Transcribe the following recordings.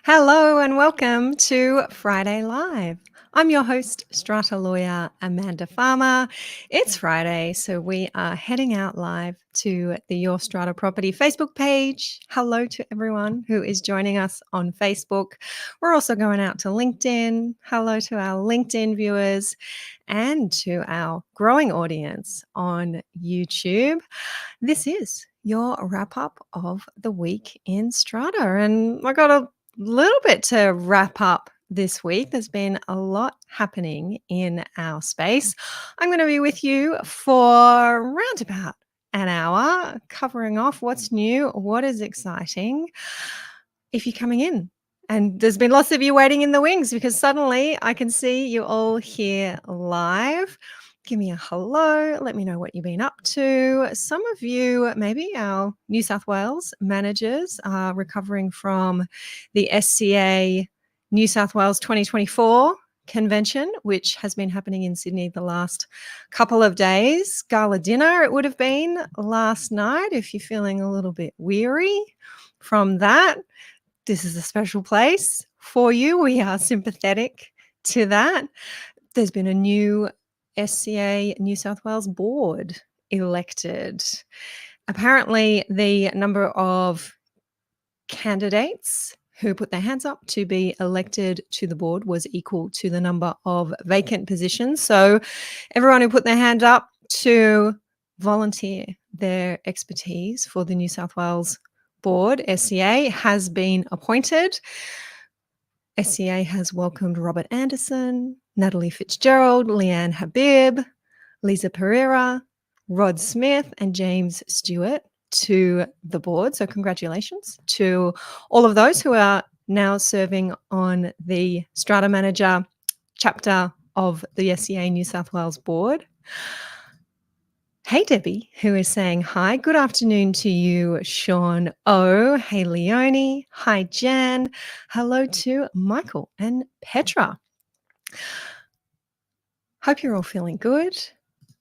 Hello and welcome to Friday Live. I'm your host, Strata lawyer Amanda Farmer. It's Friday, so we are heading out live to the Your Strata Property Facebook page. Hello to everyone who is joining us on Facebook. We're also going out to LinkedIn. Hello to our LinkedIn viewers and to our growing audience on YouTube. This is your wrap up of the week in Strata, and I got a little bit to wrap up this week. There's been a lot happening in our space. I'm going to be with you for around about an hour, covering off what's new, what is exciting. If you're coming in, and there's been lots of you waiting in the wings because suddenly I can see you all here live. Give me a hello. Let me know what you've been up to. Some of you, maybe our New South Wales managers, are recovering from the SCA New South Wales 2024 convention, which has been happening in Sydney the last couple of days. Gala dinner, it would have been last night. If you're feeling a little bit weary from that, this is a special place for you. We are sympathetic to that. There's been a new SCA New South Wales board elected. Apparently, the number of candidates who put their hands up to be elected to the board was equal to the number of vacant positions. So everyone who put their hand up to volunteer their expertise for the New South Wales board, SCA, has been appointed. SCA has welcomed Robert Anderson, Natalie Fitzgerald, Leanne Habib, Lisa Pereira, Rod Smith, and James Stewart to the board. So congratulations to all of those who are now serving on the Strata Manager chapter of the SCA New South Wales board. Hey, Debbie, who is saying hi. Good afternoon to you, Sean O. Hey, Leonie. Hi, Jan. Hello to Michael and Petra. Hope you're all feeling good.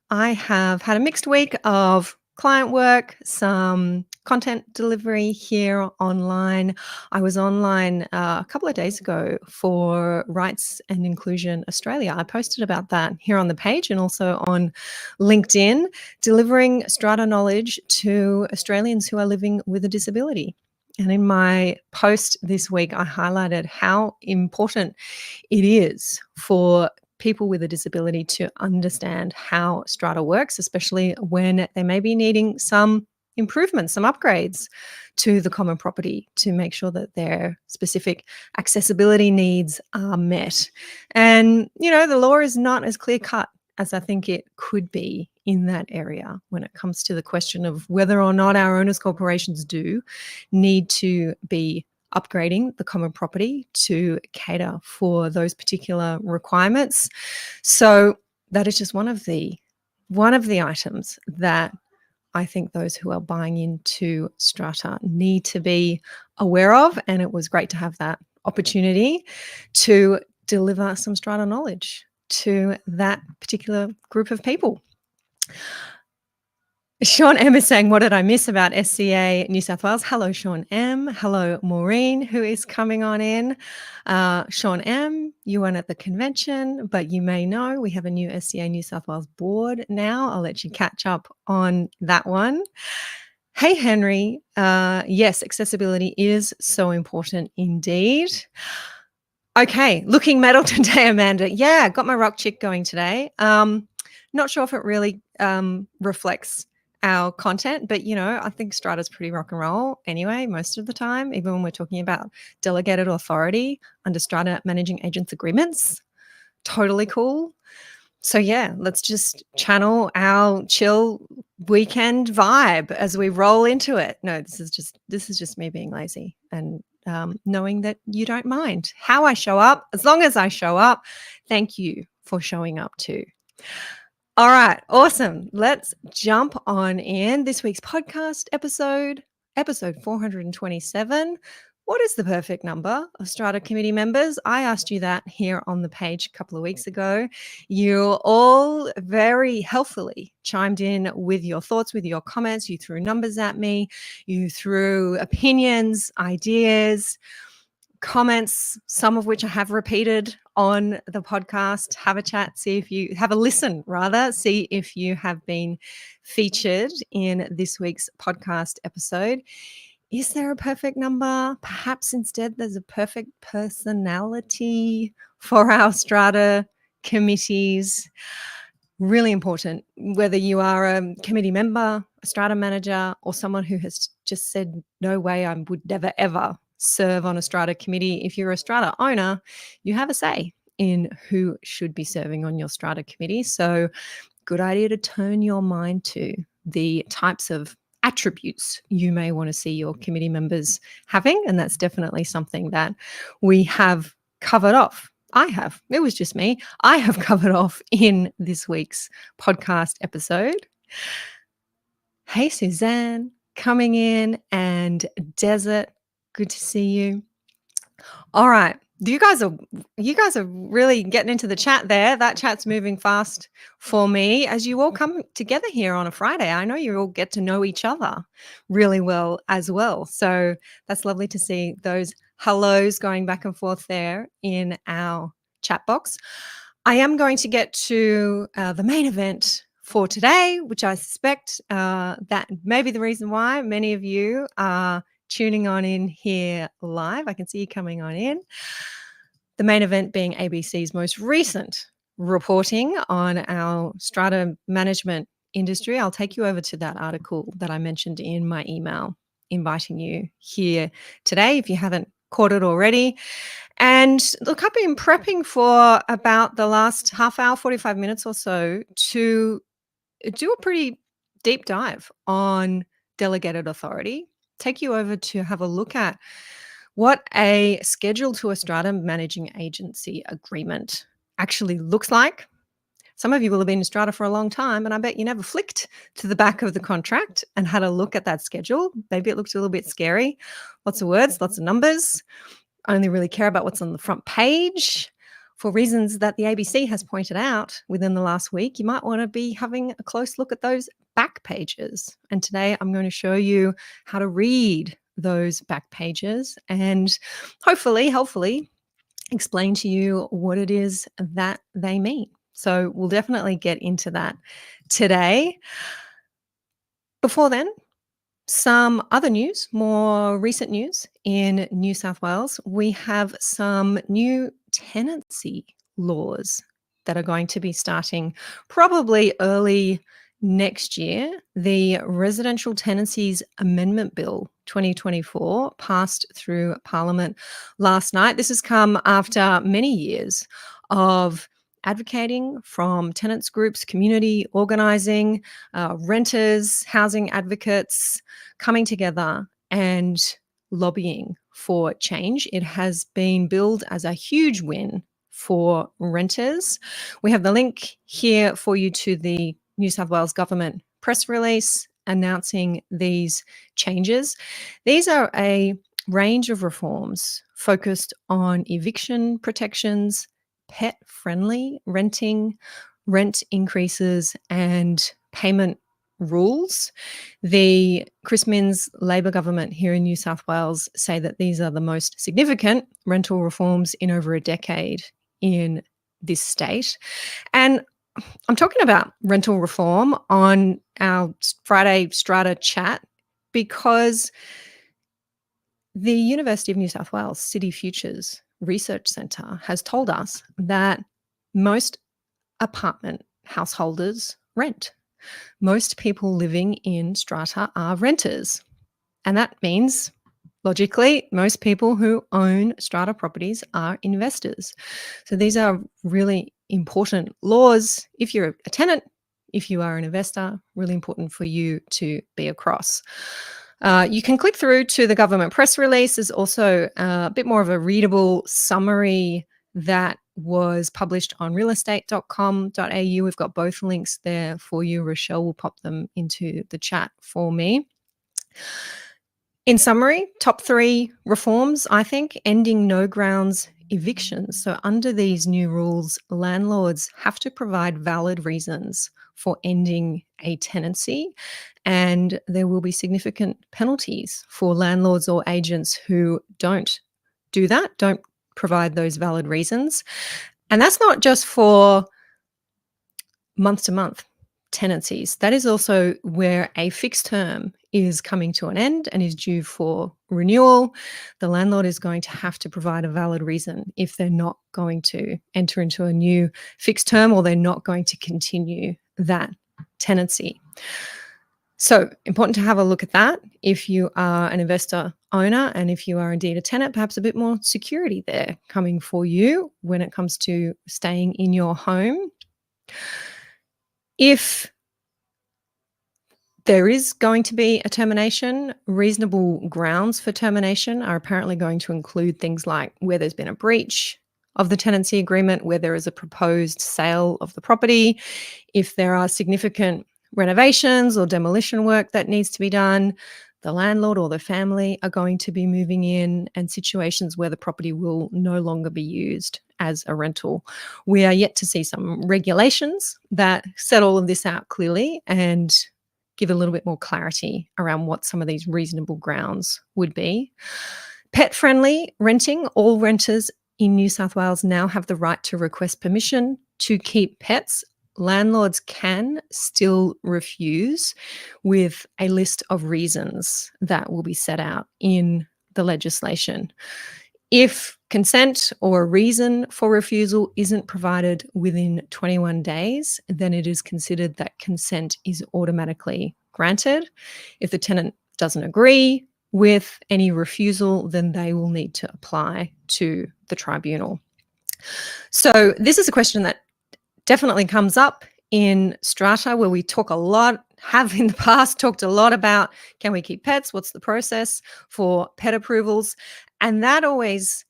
I have had a mixed week of client work, some content delivery here online. I was online a couple of days ago for Rights and Inclusion Australia. I posted about that here on the page and also on LinkedIn, delivering strata knowledge to Australians who are living with a disability. And in my post this week, I highlighted how important it is for people with a disability to understand how strata works, especially when they may be needing some improvements, some upgrades to the common property to make sure that their specific accessibility needs are met. And, the law is not as clear cut as I think it could be in that area when it comes to the question of whether or not our owners corporations do need to be upgrading the common property to cater for those particular requirements. So that is just one of the items that I think those who are buying into Strata need to be aware of. And it was great to have that opportunity to deliver some Strata knowledge to that particular group of people. Sean M is saying, what did I miss about SCA New South Wales? Hello, Sean M. Hello, Maureen, who is coming on in. Sean M, you weren't at the convention, but you may know we have a new SCA New South Wales board now. I'll let you catch up on that one. Hey, Henry. Yes, accessibility is so important indeed. Okay, looking metal today, Amanda. Yeah, got my rock chick going today. Not sure if it really reflects our content, but I think Strata's pretty rock and roll anyway, most of the time, even when we're talking about delegated authority under Strata managing agents agreements. Totally cool. So yeah, let's just channel our chill weekend vibe as we roll into it. No, this is just me being lazy and knowing that you don't mind how I show up. As long as I show up, thank you for showing up too. All right, awesome. Let's jump on in. This week's podcast episode 427. What is the perfect number of Strata committee members? I asked you that here on the page a couple of weeks ago. You all very helpfully chimed in with your thoughts, with your comments. You threw numbers at me. You threw opinions, ideas. comments, some of which I have repeated on the podcast. Have a chat, see if you have a listen, rather, see if you have been featured in this week's podcast episode. Is there a perfect number? Perhaps instead there's a perfect personality for our strata committees. Really important, whether you are a committee member, a strata manager, or someone who has just said, no way, I would never, ever serve on a strata committee. If you're a strata owner, you have a say in who should be serving on your strata committee. So good idea to turn your mind to the types of attributes you may want to see your committee members having. And that's definitely something that we have covered off. It was just me. I have covered off in this week's podcast episode. Hey, Suzanne, coming in, and Desert, good to see you. All right. You guys are really getting into the chat there. That chat's moving fast for me as you all come together here on a Friday. I know you all get to know each other really well as well. So that's lovely to see those hellos going back and forth there in our chat box. I am going to get to the main event for today, which I suspect that may be the reason why many of you are tuning on in here live. I can see you coming on in. The main event being ABC's most recent reporting on our strata management industry. I'll take you over to that article that I mentioned in my email, inviting you here today if you haven't caught it already. And look, I've been prepping for about the last half hour, 45 minutes or so to do a pretty deep dive on delegated authority, take you over to have a look at what a schedule to a strata managing agency agreement actually looks like. Some of you will have been in strata for a long time, and I bet you never flicked to the back of the contract and had a look at that schedule. Maybe it looks a little bit scary. Lots of words, lots of numbers. Only really care about what's on the front page. For reasons that the ABC has pointed out within the last week, you might want to be having a close look at those back pages. And today I'm going to show you how to read those back pages and hopefully explain to you what it is that they mean. So we'll definitely get into that today. Before then, some other news, more recent news in New South Wales. We have some new tenancy laws that are going to be starting probably early next year. The Residential Tenancies Amendment Bill 2024 passed through Parliament last night. This has come after many years of advocating from tenants groups, community organising, renters, housing advocates, coming together and lobbying for change. It has been billed as a huge win for renters. We have the link here for you to the New South Wales government press release announcing these changes. These are a range of reforms focused on eviction protections, pet-friendly renting, rent increases, and payment rules. The Chris Minns Labor government here in New South Wales say that these are the most significant rental reforms in over a decade in this state. And I'm talking about rental reform on our Friday Strata chat because the University of New South Wales City Futures Research Centre has told us that most apartment householders rent. Most people living in strata are renters. And that means, logically, most people who own strata properties are investors. So these are really important laws. If you're a tenant, if you are an investor, really important for you to be across. You can click through to the government press release. There's also a bit more of a readable summary that was published on realestate.com.au. We've got both links there for you. Rochelle will pop them into the chat for me. In summary, top 3 reforms, I think: ending no grounds evictions. So under these new rules, landlords have to provide valid reasons for ending a tenancy, and there will be significant penalties for landlords or agents who don't do that, don't provide those valid reasons. And that's not just for month to month tenancies. That is also where a fixed term is coming to an end and is due for renewal. The landlord is going to have to provide a valid reason if they're not going to enter into a new fixed term or they're not going to continue that tenancy. So important to have a look at that if you are an investor owner and if you are indeed a tenant, perhaps a bit more security there coming for you when it comes to staying in your home. If there is going to be a termination, reasonable grounds for termination are apparently going to include things like where there's been a breach of the tenancy agreement, where there is a proposed sale of the property, if there are significant renovations or demolition work that needs to be done, the landlord or the family are going to be moving in, and situations where the property will no longer be used as a rental. We are yet to see some regulations that set all of this out clearly and give a little bit more clarity around what some of these reasonable grounds would be. Pet-friendly renting. All renters in New South Wales now have the right to request permission to keep pets. Landlords can still refuse with a list of reasons that will be set out in the legislation. If consent or a reason for refusal isn't provided within 21 days, then it is considered that consent is automatically granted. If the tenant doesn't agree with any refusal, then they will need to apply to the tribunal. So this is a question that definitely comes up in Strata, where we have in the past talked a lot about, can we keep pets? What's the process for pet approvals? And that always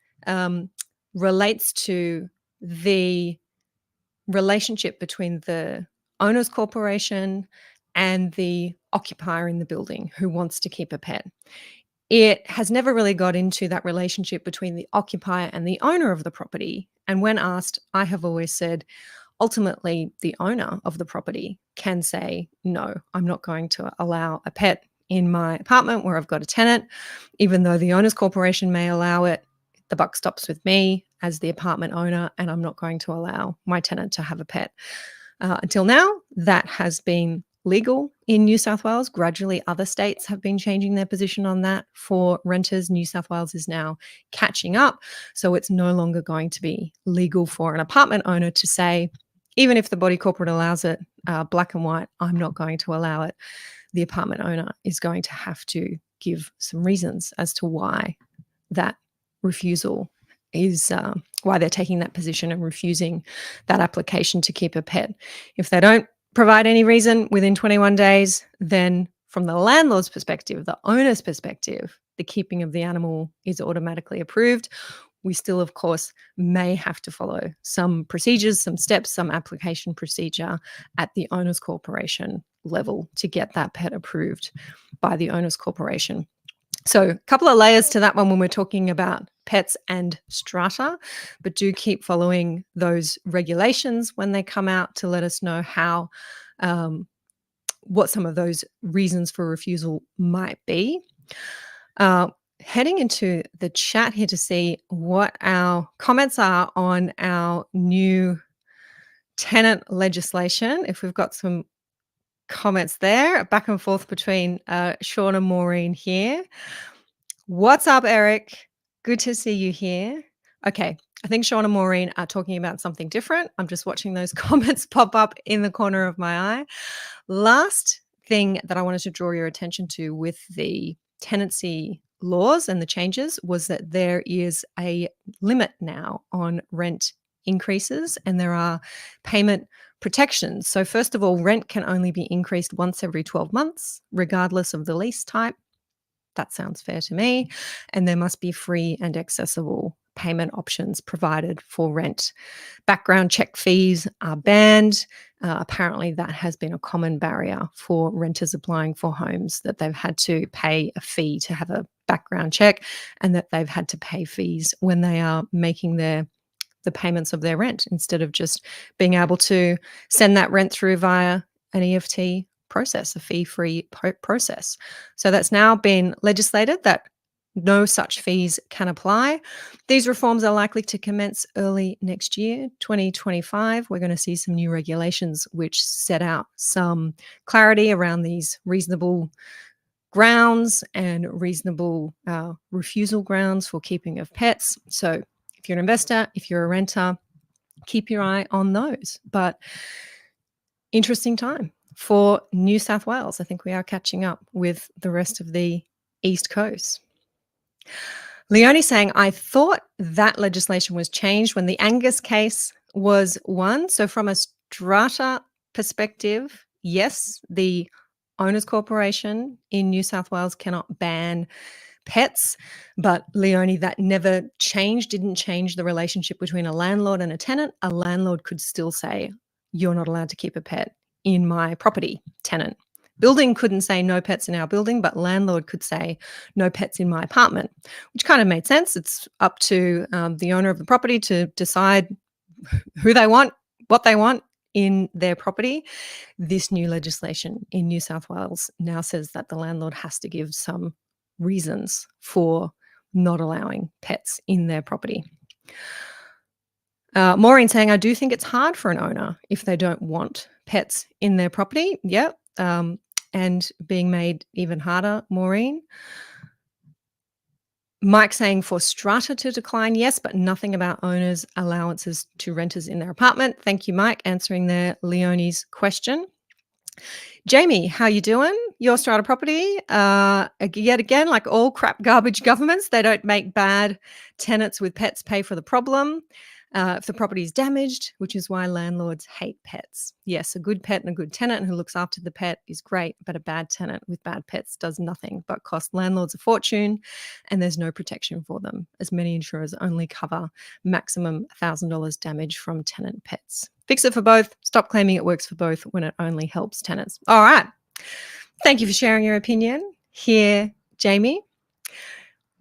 relates to the relationship between the owner's corporation and the occupier in the building who wants to keep a pet. It has never really got into that relationship between the occupier and the owner of the property. And when asked, I have always said, ultimately, the owner of the property can say, no, I'm not going to allow a pet in my apartment where I've got a tenant. Even though the owner's corporation may allow it, the buck stops with me as the apartment owner, and I'm not going to allow my tenant to have a pet. Until now, that has been legal in New South Wales. Gradually, other states have been changing their position on that for renters. New South Wales is now catching up. So it's no longer going to be legal for an apartment owner to say, even if the body corporate allows it, black and white, I'm not going to allow it. The apartment owner is going to have to give some reasons as to why that refusal is, why they're taking that position and refusing that application to keep a pet. If they don't provide any reason within 21 days, then from the landlord's perspective, the owner's perspective, the keeping of the animal is automatically approved. We still, of course, may have to follow some procedures, some steps, some application procedure at the owner's corporation level to get that pet approved by the owner's corporation. So a couple of layers to that one when we're talking about pets and strata, but do keep following those regulations when they come out to let us know how, what some of those reasons for refusal might be. Heading into the chat here to see what our comments are on our new tenant legislation. If we've got some comments there, back and forth between Sean and Maureen here. What's up, Eric? Good to see you here. Okay, I think Sean and Maureen are talking about something different. I'm just watching those comments pop up in the corner of my eye. Last thing that I wanted to draw your attention to with the tenancy laws and the changes was that there is a limit now on rent increases and there are payment protections. So first of all, rent can only be increased once every 12 months, regardless of the lease type. That sounds fair to me. And there must be free and accessible payment options provided for rent. Background check fees are banned. Apparently, that has been a common barrier for renters applying for homes, that they've had to pay a fee to have a background check and that they've had to pay fees when they are making the payments of their rent instead of just being able to send that rent through via an EFT process, a fee-free process. So that's now been legislated that No such fees can apply. These reforms are likely to commence early next year, 2025. We're going to see some new regulations which set out some clarity around these reasonable grounds and reasonable refusal grounds for keeping of pets. So if you're an investor, if you're a renter, keep your eye on those. But interesting time for New South Wales. I think we are catching up with the rest of the East Coast. Leonie saying, I thought that legislation was changed when the Angus case was won. So from a strata perspective, yes, the owners corporation in New South Wales cannot ban pets. But Leonie, that never changed, didn't change the relationship between a landlord and a tenant. A landlord could still say, you're not allowed to keep a pet in my property, tenant. Building couldn't say no pets in our building, but landlord could say no pets in my apartment, which kind of made sense. It's up to the owner of the property to decide who they want, what they want in their property. This new legislation in New South Wales now says that the landlord has to give some reasons for not allowing pets in their property. Maureen saying, I do think it's hard for an owner if they don't want pets in their property. Yep. And being made even harder, Maureen. Mike saying for strata to decline, yes, but nothing about owners' allowances to renters in their apartment. Thank you, Mike, answering there Leonie's question. Jamie, how you doing? Your strata property, yet again, like all crap garbage governments, they don't make bad tenants with pets pay for the problem. If the property is damaged, which is why landlords hate pets. Yes, a good pet and a good tenant who looks after the pet is great, but a bad tenant with bad pets does nothing but cost landlords a fortune, and there's no protection for them, as many insurers only cover maximum $1,000 damage from tenant pets. Fix it for both. Stop claiming it works for both when it only helps tenants. All right. Thank you for sharing your opinion here, Jamie.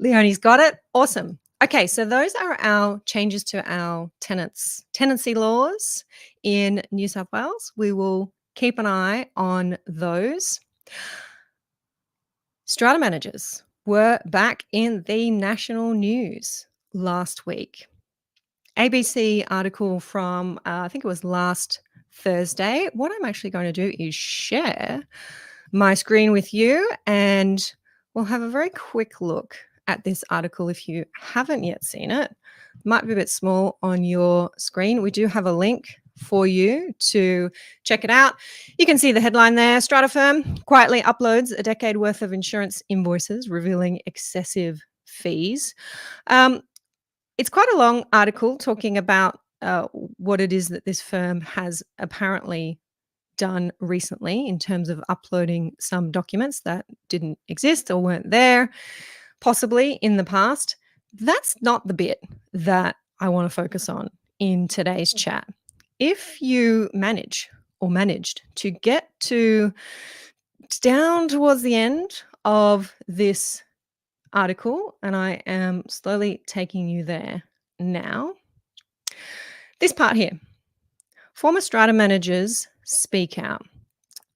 Leonie's got it. Awesome. Okay, so those are our changes to our tenancy laws in New South Wales. We will keep an eye on those. Strata managers were back in the national news last week. ABC article from, I think it was last Thursday. What I'm actually going to do is share my screen with you, and we'll have a very quick look at this article if you haven't yet seen it. Might be a bit small on your screen. We do have a link for you to check it out. You can see the headline there. Strata firm quietly uploads a decade worth of insurance invoices revealing excessive fees. It's quite a long article talking about what it is that this firm has apparently done recently in terms of uploading some documents that didn't exist or weren't there, possibly in the past. That's not the bit that I want to focus on in today's chat. If you managed to get to down towards the end of this article, and I am slowly taking you there now. This part here, former strata managers speak out.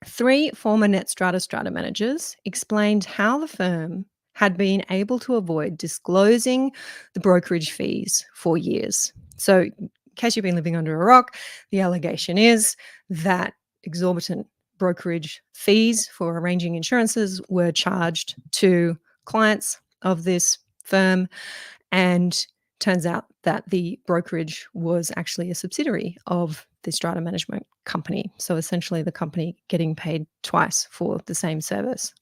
3 former net strata managers explained how the firm had been able to avoid disclosing the brokerage fees for years. So in case you've been living under a rock, the allegation is that exorbitant brokerage fees for arranging insurances were charged to clients of this firm, and turns out that the brokerage was actually a subsidiary of the strata management company. So essentially the company getting paid twice for the same service.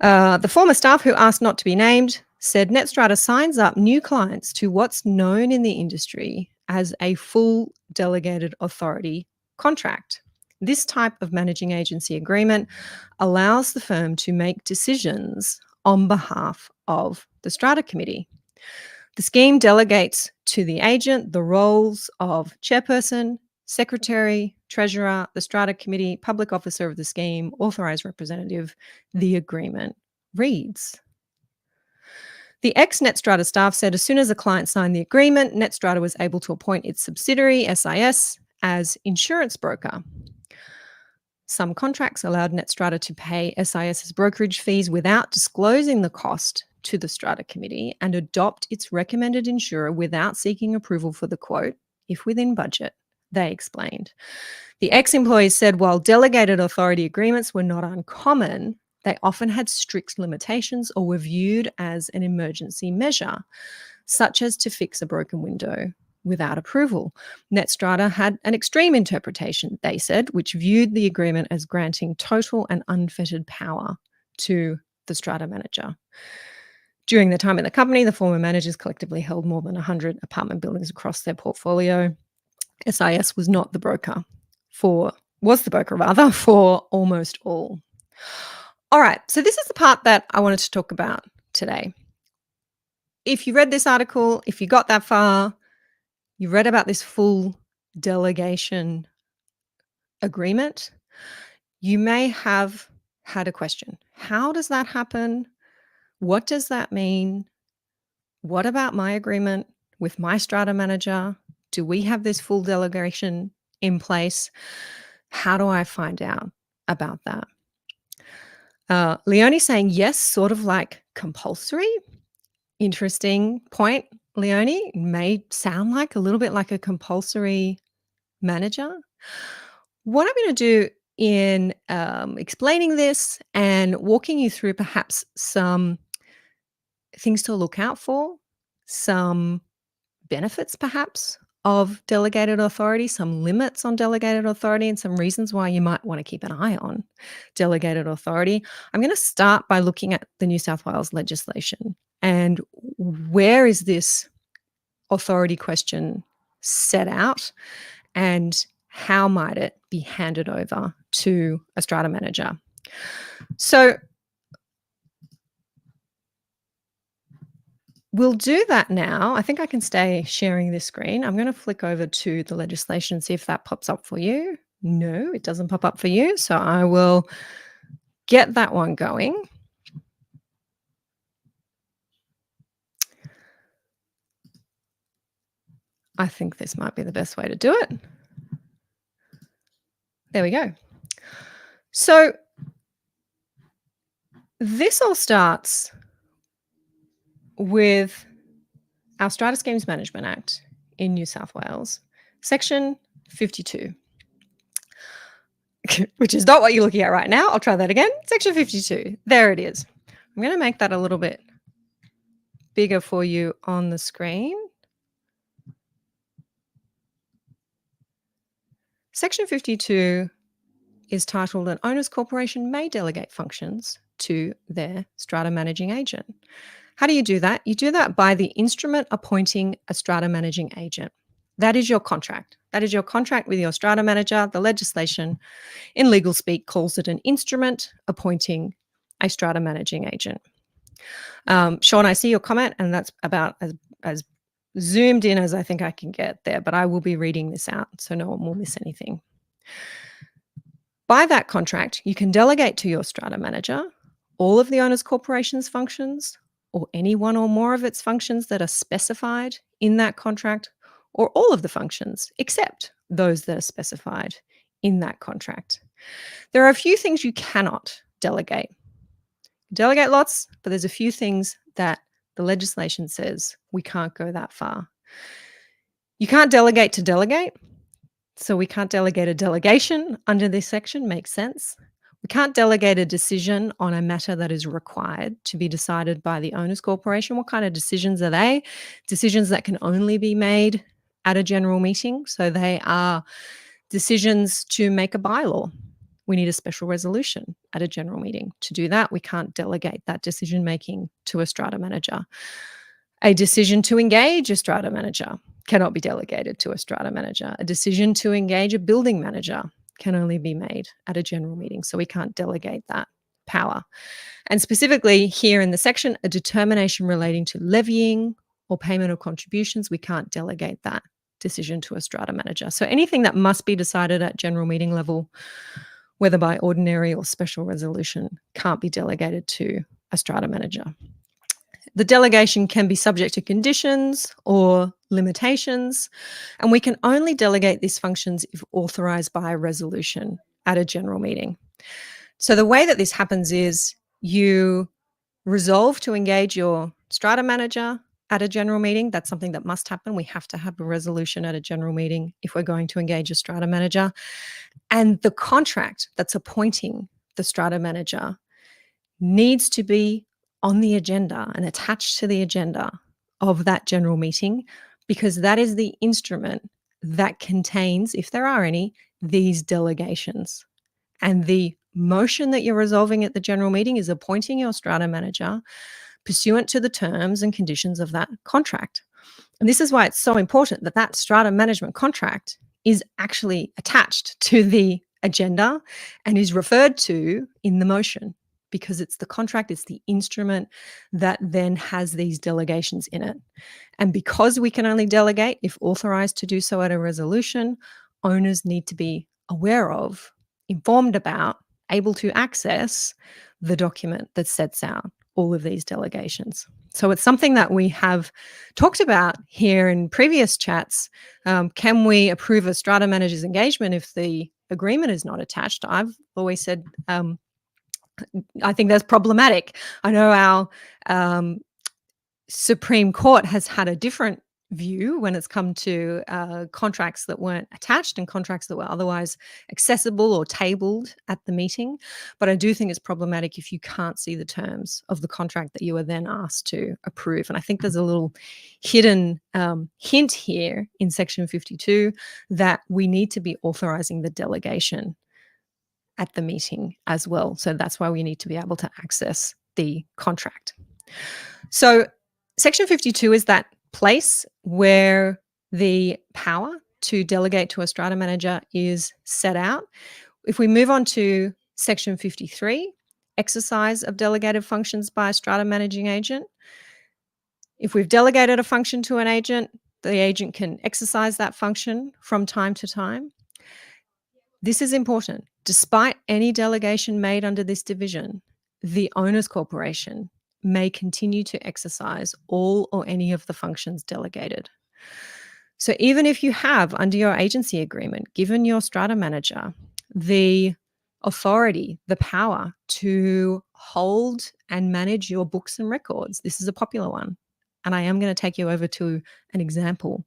The former staff, who asked not to be named, said NetStrata signs up new clients to what's known in the industry as a full delegated authority contract. This type of managing agency agreement allows the firm to make decisions on behalf of the strata committee. The scheme delegates to the agent the roles of chairperson, secretary, treasurer, the strata committee, public officer of the scheme, authorized representative. The agreement reads. The ex-NetStrata staff said as soon as the client signed the agreement, NetStrata was able to appoint its subsidiary, SIS, as insurance broker. Some contracts allowed NetStrata to pay SIS's brokerage fees without disclosing the cost to the Strata Committee and adopt its recommended insurer without seeking approval for the quote, if within budget, they explained. The ex-employees said while delegated authority agreements were not uncommon, they often had strict limitations or were viewed as an emergency measure, such as to fix a broken window without approval. NetStrata had an extreme interpretation, they said, which viewed the agreement as granting total and unfettered power to the Strata manager. During their time in the company, the former managers collectively held more than 100 apartment buildings across their portfolio. SIS was not the broker for almost all. All right, so this is the part that I wanted to talk about today. If you read this article, if you got that far, you read about this full delegation agreement, you may have had a question. How does that happen? What does that mean? What about my agreement with my Strata manager? Do we have this full delegation in place? How do I find out about that? Leonie saying yes, sort of like compulsory. Interesting point, Leonie. May sound like a little bit like a compulsory manager. What I'm going to do in explaining this and walking you through perhaps some things to look out for, some benefits perhaps of delegated authority, some limits on delegated authority, and some reasons why you might want to keep an eye on delegated authority. I'm going to start by looking at the New South Wales legislation and where is this authority question set out and how might it be handed over to a strata manager. So we'll do that now. I think I can stay sharing this screen. I'm going to flick over to the legislation, see if that pops up for you. No, it doesn't pop up for you. So I will get that one going. I think this might be the best way to do it. There we go. So this all starts with our Strata Schemes Management Act in New South Wales, Section 52, which is not what you're looking at right now. I'll try that again. Section 52. There it is. I'm going to make that a little bit bigger for you on the screen. Section 52 is titled An Owner's Corporation May Delegate Functions to their Strata Managing Agent. How do you do that? You do that by the instrument appointing a Strata Managing Agent. That is your contract. That is your contract with your Strata Manager. The legislation in legal speak calls it an instrument appointing a Strata Managing Agent. Sean, I see your comment, and that's about as zoomed in as I think I can get there, but I will be reading this out so no one will miss anything. By that contract, you can delegate to your Strata Manager all of the owner's corporation's functions or any one or more of its functions that are specified in that contract, or all of the functions except those that are specified in that contract. There are a few things you cannot delegate. Delegate lots, but there's a few things that the legislation says we can't go that far. You can't delegate to delegate. So we can't delegate a delegation under this section, makes sense. We can't delegate a decision on a matter that is required to be decided by the owner's corporation. What kind of decisions are they? Decisions that can only be made at a general meeting. So they are decisions to make a bylaw. We need a special resolution at a general meeting. To do that, we can't delegate that decision making to a Strata Manager. A decision to engage a Strata Manager cannot be delegated to a Strata Manager. A decision to engage a building manager can only be made at a general meeting. So we can't delegate that power. And specifically here in the section, a determination relating to levying or payment of contributions, we can't delegate that decision to a Strata Manager. So anything that must be decided at general meeting level, whether by ordinary or special resolution, can't be delegated to a Strata Manager. The delegation can be subject to conditions or limitations, and we can only delegate these functions if authorized by a resolution at a general meeting. So the way that this happens is you resolve to engage your strata manager at a general meeting. That's something that must happen. We have to have a resolution at a general meeting if we're going to engage a strata manager. And the contract that's appointing the strata manager needs to be on the agenda and attached to the agenda of that general meeting, because that is the instrument that contains, if there are any, these delegations. And the motion that you're resolving at the general meeting is appointing your strata manager pursuant to the terms and conditions of that contract. And this is why it's so important that that strata management contract is actually attached to the agenda and is referred to in the motion, because it's the contract, it's the instrument that then has these delegations in it. And because we can only delegate if authorized to do so at a resolution, owners need to be aware of, informed about, able to access the document that sets out all of these delegations. So it's something that we have talked about here in previous chats. Can we approve a strata manager's engagement if the agreement is not attached? I've always said I think that's problematic. I know our Supreme Court has had a different view when it's come to contracts that weren't attached and contracts that were otherwise accessible or tabled at the meeting. But I do think it's problematic if you can't see the terms of the contract that you are then asked to approve. And I think there's a little hidden hint here in Section 52 that we need to be authorizing the delegation at the meeting as well. So that's why we need to be able to access the contract. So Section 52 is that place where the power to delegate to a strata manager is set out. If we move on to Section 53, exercise of delegated functions by a strata managing agent. If we've delegated a function to an agent, the agent can exercise that function from time to time. This is important. Despite any delegation made under this division, the owner's corporation may continue to exercise all or any of the functions delegated. So even if you have, under your agency agreement, given your strata manager the authority, the power to hold and manage your books and records, this is a popular one. And I am going to take you over to an example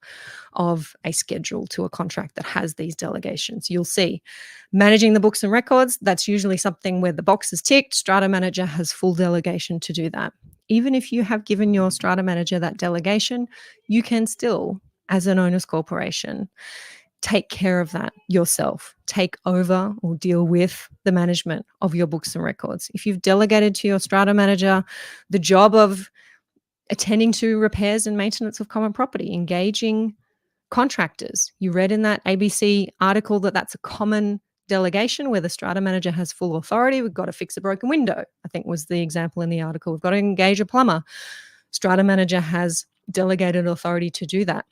of a schedule to a contract that has these delegations. You'll see managing the books and records, that's usually something where the box is ticked. Strata manager has full delegation to do that. Even if you have given your strata manager that delegation, you can still, as an owner's corporation, take care of that yourself, take over or deal with the management of your books and records. If you've delegated to your strata manager the job of attending to repairs and maintenance of common property, engaging contractors. You read in that ABC article that that's a common delegation where the strata manager has full authority. We've got to fix a broken window, I think was the example in the article. We've got to engage a plumber. Strata manager has delegated authority to do that.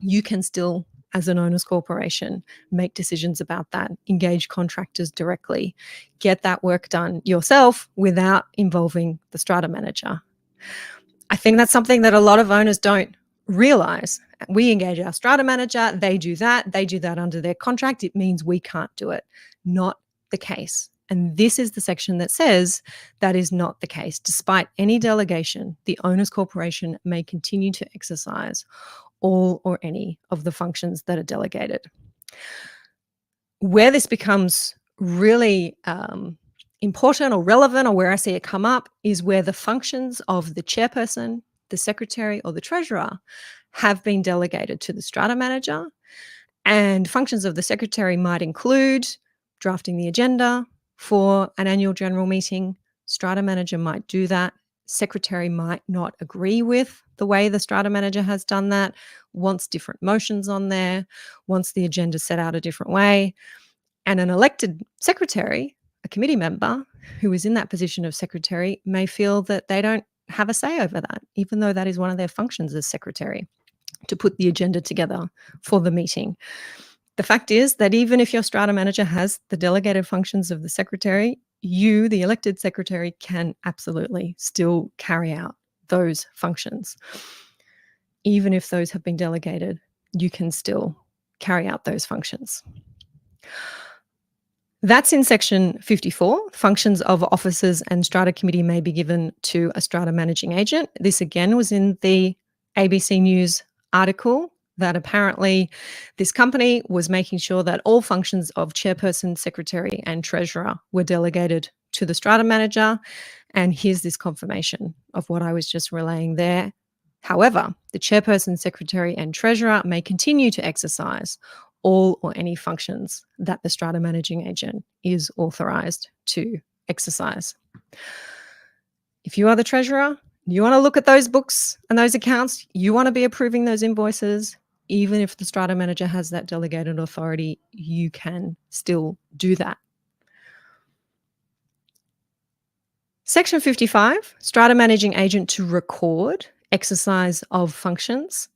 You can still, as an owner's corporation, make decisions about that, engage contractors directly, get that work done yourself without involving the strata manager. I think that's something that a lot of owners don't realize. We engage our strata manager, they do that under their contract. It means we can't do it. Not the case. And this is the section that says that is not the case. Despite any delegation, the owner's corporation may continue to exercise all or any of the functions that are delegated. Where this becomes really important or relevant, or where I see it come up, is where the functions of the chairperson, the secretary, or the treasurer have been delegated to the strata manager. And functions of the secretary might include drafting the agenda for an annual general meeting. Strata manager might do that. Secretary might not agree with the way the strata manager has done that, wants different motions on there, wants the agenda set out a different way. And an elected secretary, a committee member who is in that position of secretary, may feel that they don't have a say over that, even though that is one of their functions as secretary, to put the agenda together for the meeting. The fact is that even if your strata manager has the delegated functions of the secretary, you, the elected secretary, can absolutely still carry out those functions. Even if those have been delegated, you can still carry out those functions. That's in section 54. Functions of officers and strata committee may be given to a strata managing agent. This again was in the ABC News article that apparently this company was making sure that all functions of chairperson, secretary, and treasurer were delegated to the strata manager. And here's this confirmation of what I was just relaying there. However, the chairperson, secretary, and treasurer may continue to exercise all or any functions that the strata managing agent is authorized to exercise. If you are the treasurer, you want to look at those books and those accounts, you want to be approving those invoices, even if the strata manager has that delegated authority, you can still do that. Section 55, strata managing agent to record exercise of functions.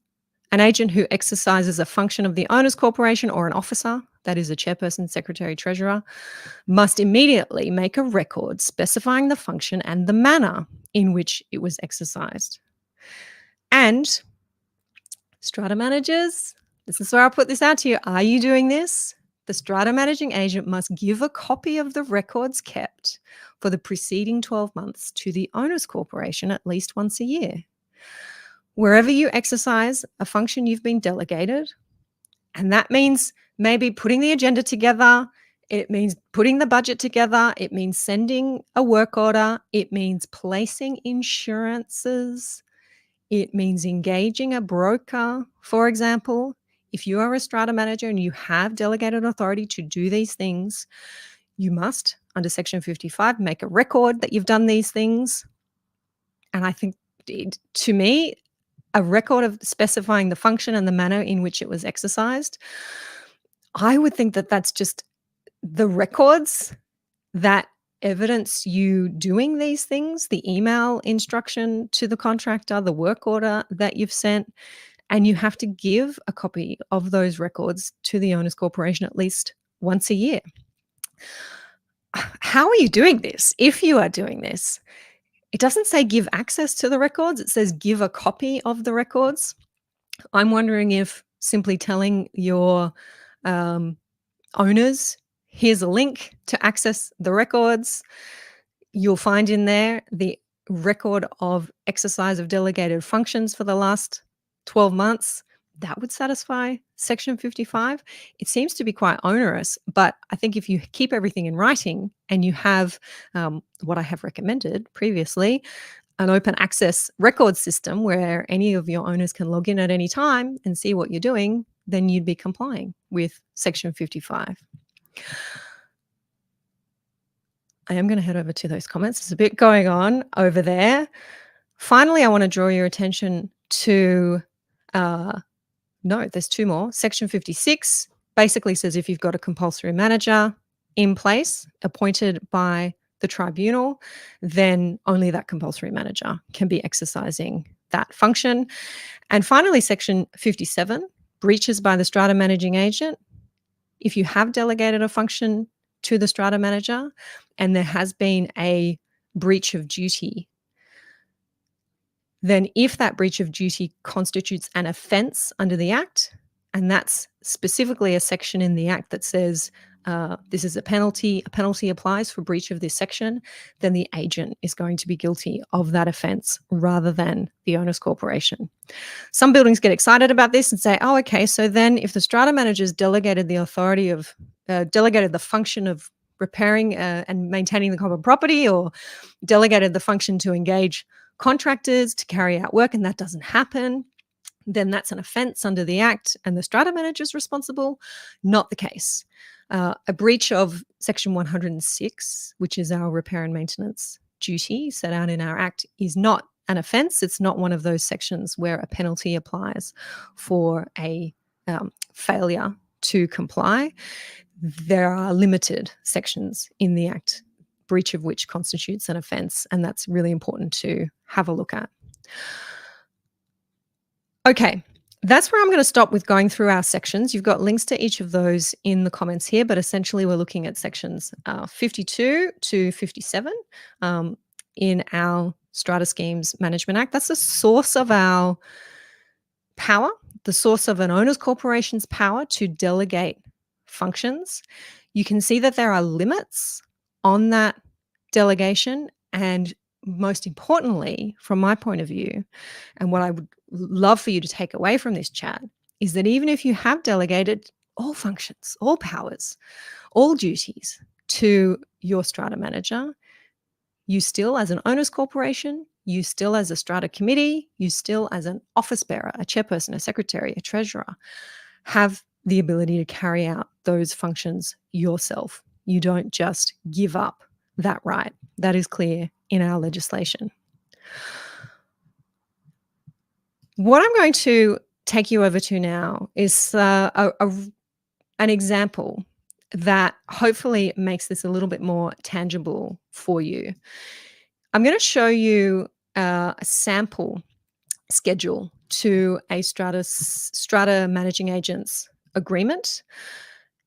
An agent who exercises a function of the owner's corporation or an officer, that is a chairperson, secretary, treasurer, must immediately make a record specifying the function and the manner in which it was exercised. And strata managers, this is where I put this out to you. Are you doing this? The strata managing agent must give a copy of the records kept for the preceding 12 months to the owner's corporation at least once a year. Wherever you exercise a function you've been delegated, and that means maybe putting the agenda together, it means putting the budget together, it means sending a work order, it means placing insurances, it means engaging a broker, for example. If you are a strata manager and you have delegated authority to do these things, you must, under Section 55, make a record that you've done these things. And I think, to me, a record of specifying the function and the manner in which it was exercised, I would think that that's just the records that evidence you doing these things, the email instruction to the contractor, the work order that you've sent, and you have to give a copy of those records to the owner's corporation at least once a year. How are you doing this? If you are doing this, it doesn't say give access to the records. It says give a copy of the records. I'm wondering if simply telling your owners, here's a link to access the records. You'll find in there the record of exercise of delegated functions for the last 12 months. That would satisfy Section 55. It seems to be quite onerous, but I think if you keep everything in writing and you have what I have recommended previously, an open access record system where any of your owners can log in at any time and see what you're doing, then you'd be complying with Section 55. I am going to head over to those comments. There's a bit going on over there. Finally, I want to draw your attention to, no, there's two more. Section 56 basically says if you've got a compulsory manager in place appointed by the tribunal, then only that compulsory manager can be exercising that function. And finally, Section 57, breaches by the strata managing agent. If you have delegated a function to the strata manager and there has been a breach of duty, then if that breach of duty constitutes an offence under the Act, and that's specifically a section in the Act that says this is a penalty applies for breach of this section, then the agent is going to be guilty of that offence rather than the owner's corporation. Some buildings get excited about this and say, oh, okay, so then if the strata managers delegated the authority of, delegated the function of repairing and maintaining the common property, or delegated the function to engage contractors to carry out work, and that doesn't happen, then that's an offence under the Act and the strata manager is responsible. Not the case. A breach of Section 106, which is our repair and maintenance duty set out in our Act, is not an offence. It's not one of those sections where a penalty applies for a failure to comply. There are limited sections in the Act, breach of which constitutes an offence, and that's really important to have a look at. Okay, that's where I'm going to stop with going through our sections. You've got links to each of those in the comments here, but essentially we're looking at sections 52 to 57 in our Strata Schemes Management Act. That's the source of our power, the source of an owner's corporation's power to delegate functions. You can see that there are limits on that delegation. And most importantly, from my point of view, and what I would love for you to take away from this chat is that even if you have delegated all functions, all powers, all duties to your strata manager, you still, as an owners corporation, you still, as a strata committee, you still, as an office bearer, a chairperson, a secretary, a treasurer, have the ability to carry out those functions yourself. You don't just give up that right. That is clear in our legislation. What I'm going to take you over to now is an example that hopefully makes this a little bit more tangible for you. I'm going to show you a sample schedule to a strata managing agent's agreement.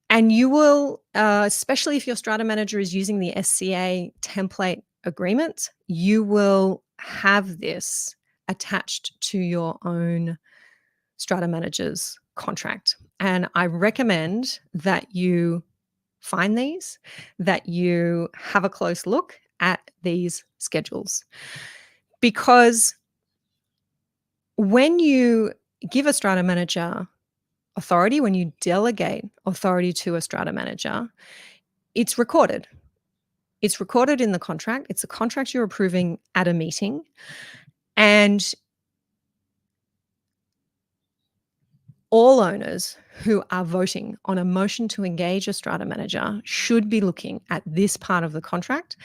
And you will, especially if your strata manager is using the SCA template agreement, you will have this attached to your own strata manager's contract. And I recommend that you find these, that you have a close look at these schedules. Because when you give a strata manager authority, when you delegate authority to a strata manager, it's recorded. It's recorded in the contract. It's a contract you're approving at a meeting. And all owners who are voting on a motion to engage a strata manager should be looking at this part of the contract.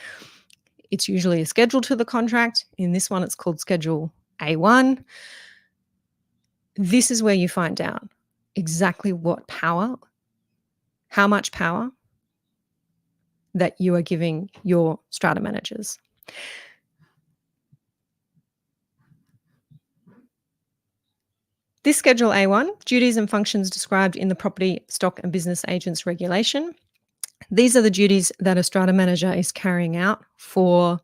It's usually a schedule to the contract. In this one, it's called Schedule A1. This is where you find out exactly what power, how much power that you are giving your strata managers. This Schedule A1, duties and functions described in the Property, Stock and Business Agents Regulation. These are the duties that a strata manager is carrying out for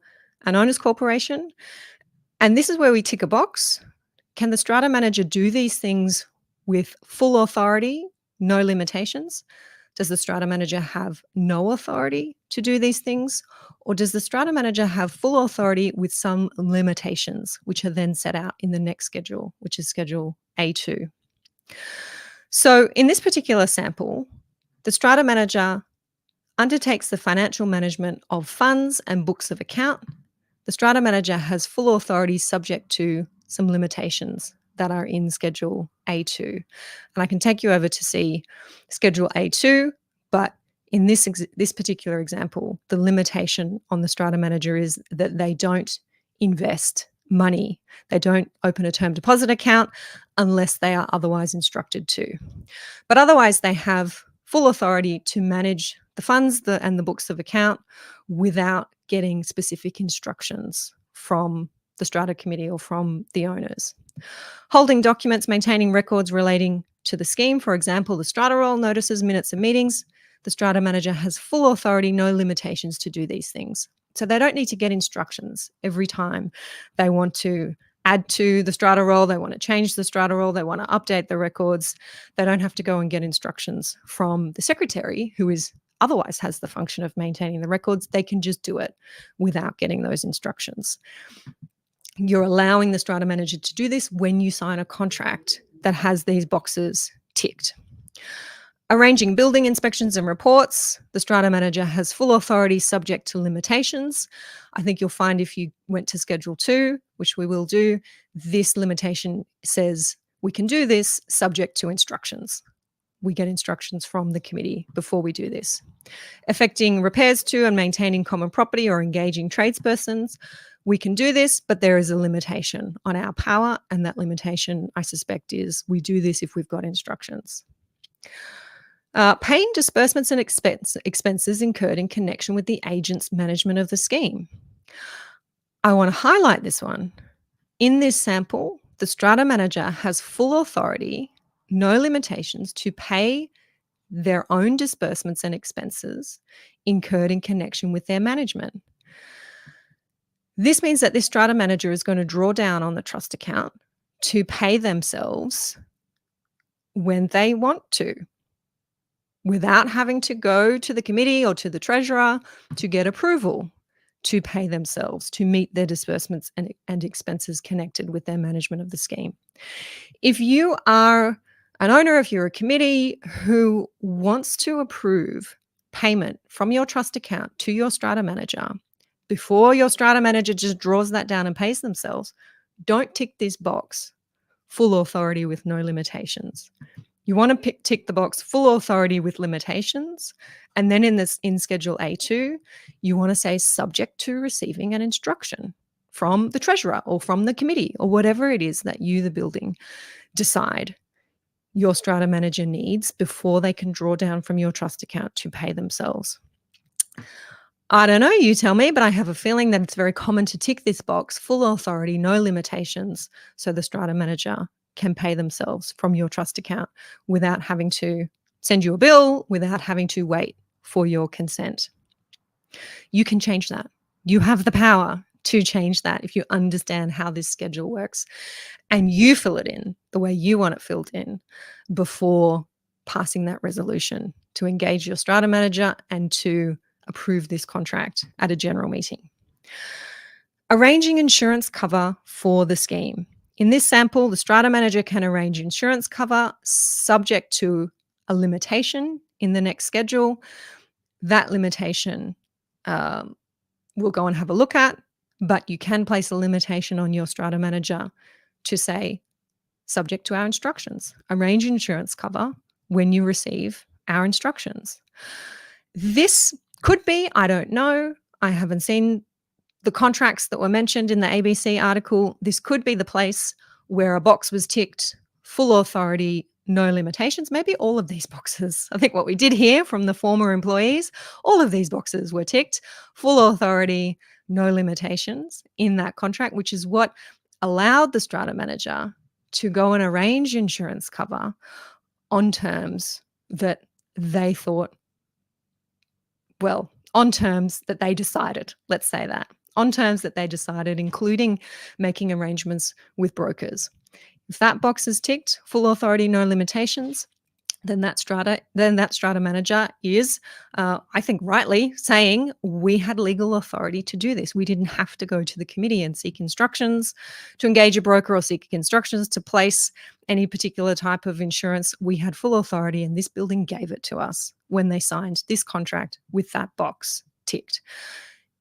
an owners corporation. And this is where we tick a box. Can the strata manager do these things with full authority, no limitations? Does the strata manager have no authority to do these things? Or does the strata manager have full authority with some limitations, which are then set out in the next schedule, which is Schedule A2? So in this particular sample, the strata manager undertakes the financial management of funds and books of account. The strata manager has full authority subject to some limitations that are in Schedule A2. And I can take you over to see Schedule A2, but in this particular example, the limitation on the strata manager is that they don't invest money. They don't open a term deposit account unless they are otherwise instructed to. But otherwise, they have full authority to manage the funds and the books of account without getting specific instructions from the strata committee or from the owners. Holding documents, maintaining records relating to the scheme, for example, the strata roll, notices, minutes of meetings. The strata manager has full authority, no limitations to do these things. So they don't need to get instructions every time they want to add to the strata roll, they want to change the strata roll, they want to update the records. They don't have to go and get instructions from the secretary, who otherwise has the function of maintaining the records. They can just do it without getting those instructions. You're allowing the strata manager to do this when you sign a contract that has these boxes ticked. Arranging building inspections and reports. The strata manager has full authority subject to limitations. I think you'll find if you went to Schedule 2, which we will do, this limitation says we can do this subject to instructions. We get instructions from the committee before we do this. Effecting repairs to and maintaining common property or engaging tradespersons. We can do this, but there is a limitation on our power, and that limitation, I suspect, is we do this if we've got instructions. Paying disbursements and expenses incurred in connection with the agent's management of the scheme. I want to highlight this one. In this sample, the strata manager has full authority, no limitations, to pay their own disbursements and expenses incurred in connection with their management. This means that this strata manager is going to draw down on the trust account to pay themselves when they want to. without having to go to the committee or to the treasurer to get approval to pay themselves to meet their disbursements and expenses connected with their management of the scheme. If you are an owner, if you're a committee who wants to approve payment from your trust account to your strata manager before your strata manager just draws that down and pays themselves, don't tick this box, full authority with no limitations. You want to tick the box full authority with limitations. And then in Schedule A2, you want to say subject to receiving an instruction from the treasurer or from the committee or whatever it is that you, the building, decide your strata manager needs before they can draw down from your trust account to pay themselves. I don't know, you tell me, but I have a feeling that it's very common to tick this box, full authority, no limitations, so the strata manager can pay themselves from your trust account without having to send you a bill, without having to wait for your consent. You can change that. You have the power to change that if you understand how this schedule works and you fill it in the way you want it filled in before passing that resolution to engage your strata manager and to approve this contract at a general meeting. Arranging insurance cover for the scheme. In this sample, the strata manager can arrange insurance cover subject to a limitation in the next schedule. That limitation we'll go and have a look at, but you can place a limitation on your strata manager to say, subject to our instructions, arrange insurance cover when you receive our instructions. This could be, I don't know, I haven't seen the contracts that were mentioned in the ABC article. This could be the place where a box was ticked, full authority, no limitations, maybe all of these boxes. I think what we did hear from the former employees, all of these boxes were ticked, full authority, no limitations in that contract, which is what allowed the strata manager to go and arrange insurance cover on terms that they thought, well, on terms that they decided, let's say that, on terms that they decided, including making arrangements with brokers. If that box is ticked, full authority, no limitations, then that strata manager is, I think rightly, saying we had legal authority to do this. We didn't have to go to the committee and seek instructions to engage a broker or seek instructions to place any particular type of insurance. We had full authority and this building gave it to us when they signed this contract with that box ticked.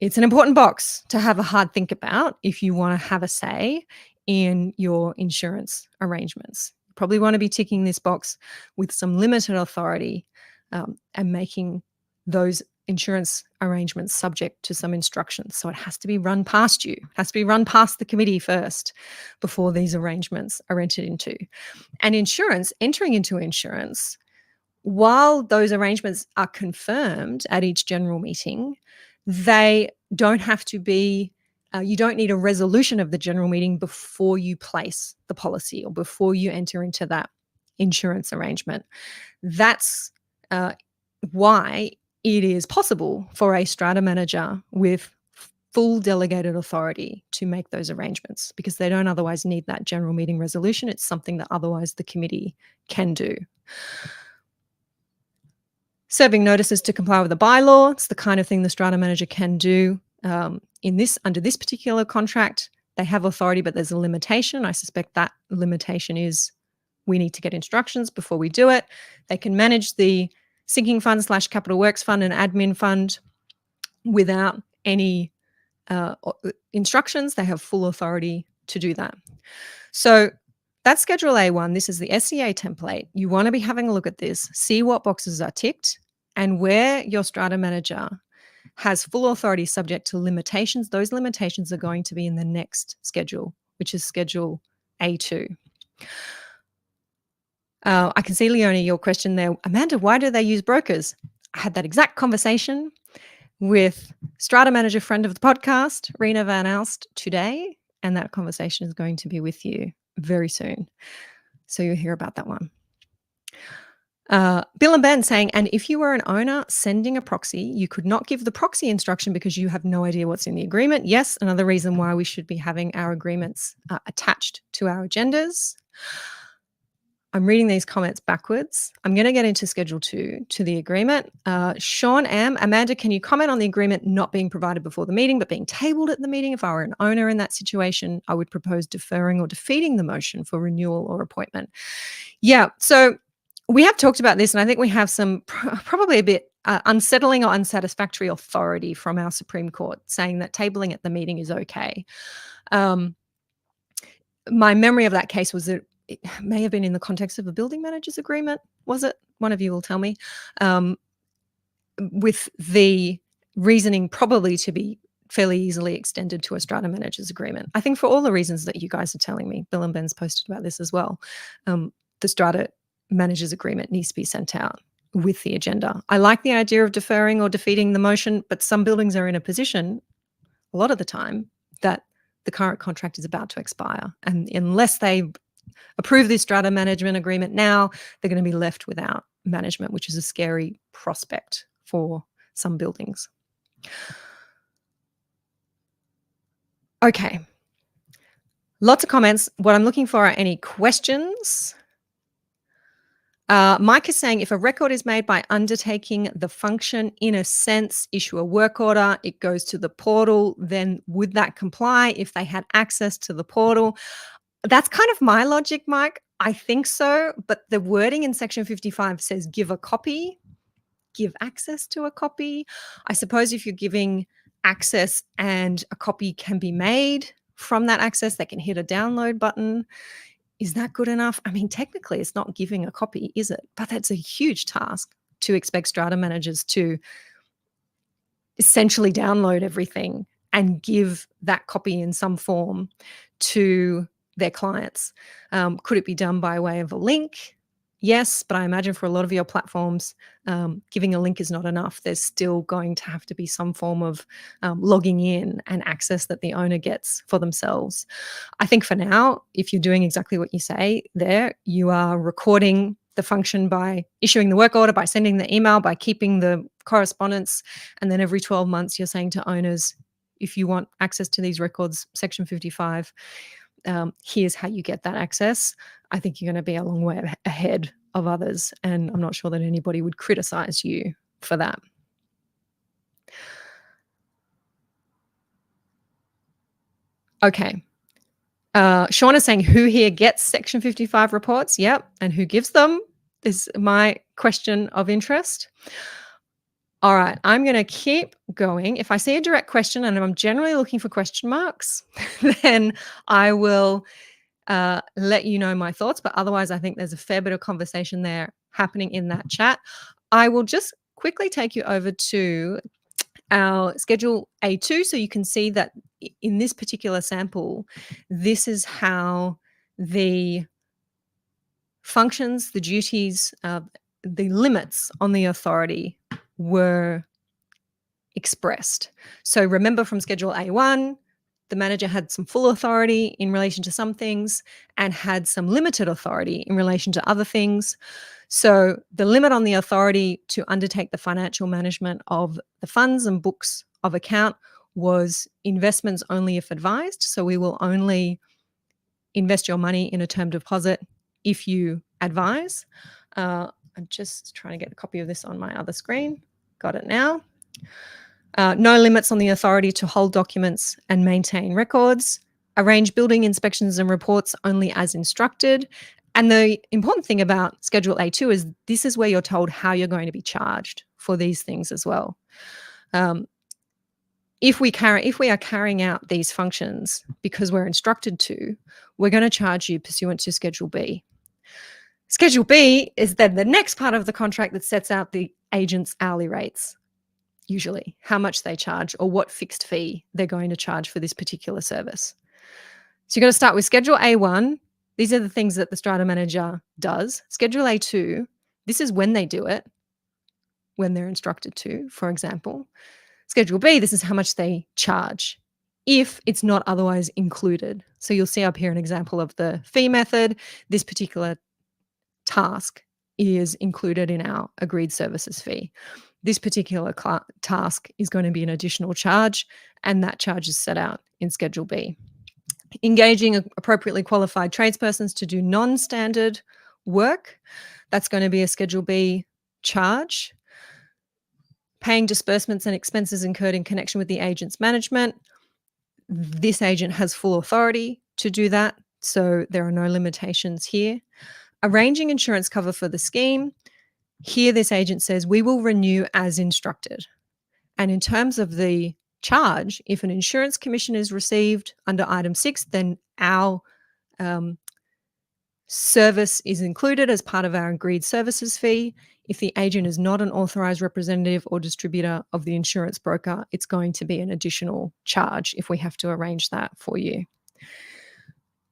It's an important box to have a hard think about if you want to have a say in your insurance arrangements. You probably want to be ticking this box with some limited authority and making those insurance arrangements subject to some instructions. So it has to be run past you. It has to be run past the committee first before these arrangements are entered into. And entering into insurance, while those arrangements are confirmed at each general meeting, they don't have to be, you don't need a resolution of the general meeting before you place the policy or before you enter into that insurance arrangement. That's why it is possible for a strata manager with full delegated authority to make those arrangements because they don't otherwise need that general meeting resolution. It's something that otherwise the committee can do. Serving notices to comply with the bylaw, it's the kind of thing the strata manager can do. Under this particular contract, they have authority, but there's a limitation. I suspect that limitation is we need to get instructions before we do it. They can manage the sinking fund / capital works fund and admin fund without any instructions. They have full authority to do that. So that's Schedule A1. This is the SCA template. You want to be having a look at this, see what boxes are ticked, and where your strata manager has full authority subject to limitations. Those limitations are going to be in the next schedule, which is Schedule A2. I can see, Leonie, your question there. Amanda, why do they use brokers? I had that exact conversation with strata manager friend of the podcast, Rena Van Alst, today, and that conversation is going to be with you very soon. So you'll hear about that one. Bill and Ben saying, and if you were an owner sending a proxy, you could not give the proxy instruction because you have no idea what's in the agreement. Yes, another reason why we should be having our agreements attached to our agendas. I'm reading these comments backwards. I'm going to get into Schedule 2 to the agreement. Sean M. Amanda, can you comment on the agreement not being provided before the meeting but being tabled at the meeting? If I were an owner in that situation, I would propose deferring or defeating the motion for renewal or appointment. Yeah, so we have talked about this, and I think we have some probably a bit unsettling or unsatisfactory authority from our Supreme Court saying that tabling at the meeting is okay. My memory of that case was that it may have been in the context of a building manager's agreement. Was it? One of you will tell me. With the reasoning probably to be fairly easily extended to a strata manager's agreement. I think for all the reasons that you guys are telling me, Bill and Ben's posted about this as well, the strata manager's agreement needs to be sent out with the agenda. I like the idea of deferring or defeating the motion, but some buildings are in a position, a lot of the time, that the current contract is about to expire. And unless they approve this strata management agreement now, they're going to be left without management, which is a scary prospect for some buildings. Okay. Lots of comments. What I'm looking for are any questions. Mike is saying, if a record is made by undertaking the function, in a sense, issue a work order, it goes to the portal, then would that comply if they had access to the portal? That's kind of my logic, Mike. I think so, but the wording in Section 55 says give a copy, give access to a copy. I suppose if you're giving access and a copy can be made from that access, they can hit a download button. Is that good enough? I mean, technically, it's not giving a copy, is it? But that's a huge task to expect strata managers to essentially download everything and give that copy in some form to their clients. Could it be done by way of a link? Yes, but I imagine for a lot of your platforms, giving a link is not enough. There's still going to have to be some form of logging in and access that the owner gets for themselves. I think for now, if you're doing exactly what you say there, you are recording the function by issuing the work order, by sending the email, by keeping the correspondence, and then every 12 months you're saying to owners, if you want access to these records, Section 55, here's how you get that access. I think you're going to be a long way ahead of others, and I'm not sure that anybody would criticize you for that. Okay. Sean is saying, who here gets Section 55 reports? Yep. And who gives them is my question of interest. All right, I'm going to keep going. If I see a direct question and I'm generally looking for question marks, then I will let you know my thoughts. But otherwise, I think there's a fair bit of conversation there happening in that chat. I will just quickly take you over to our Schedule A2 so you can see that in this particular sample, this is how the functions, the duties, the limits on the authority were expressed. So remember from Schedule A1, the manager had some full authority in relation to some things and had some limited authority in relation to other things. So the limit on the authority to undertake the financial management of the funds and books of account was investments only if advised. So we will only invest your money in a term deposit if you advise. I'm just trying to get a copy of this on my other screen. Got it now. No limits on the authority to hold documents and maintain records. Arrange building inspections and reports only as instructed. And the important thing about Schedule A2 is this is where you're told how you're going to be charged for these things as well. If we are carrying out these functions because we're instructed to, we're going to charge you pursuant to Schedule B. Schedule B is then the next part of the contract that sets out the agent's hourly rates, usually, how much they charge or what fixed fee they're going to charge for this particular service. So you're going to start with Schedule A1. These are the things that the strata manager does. Schedule A2, this is when they do it, when they're instructed to, for example. Schedule B, this is how much they charge if it's not otherwise included. So you'll see up here an example of the fee method. This particular task is included in our agreed services fee. This particular task is going to be an additional charge, and that charge is set out in Schedule B. Engaging appropriately qualified tradespersons to do non-standard work, that's going to be a Schedule B charge. Paying disbursements and expenses incurred in connection with the agent's management, this agent has full authority to do that, so there are no limitations here. Arranging insurance cover for the scheme, here this agent says we will renew as instructed. And in terms of the charge, if an insurance commission is received under item 6, then our service is included as part of our agreed services fee. If the agent is not an authorized representative or distributor of the insurance broker, it's going to be an additional charge if we have to arrange that for you.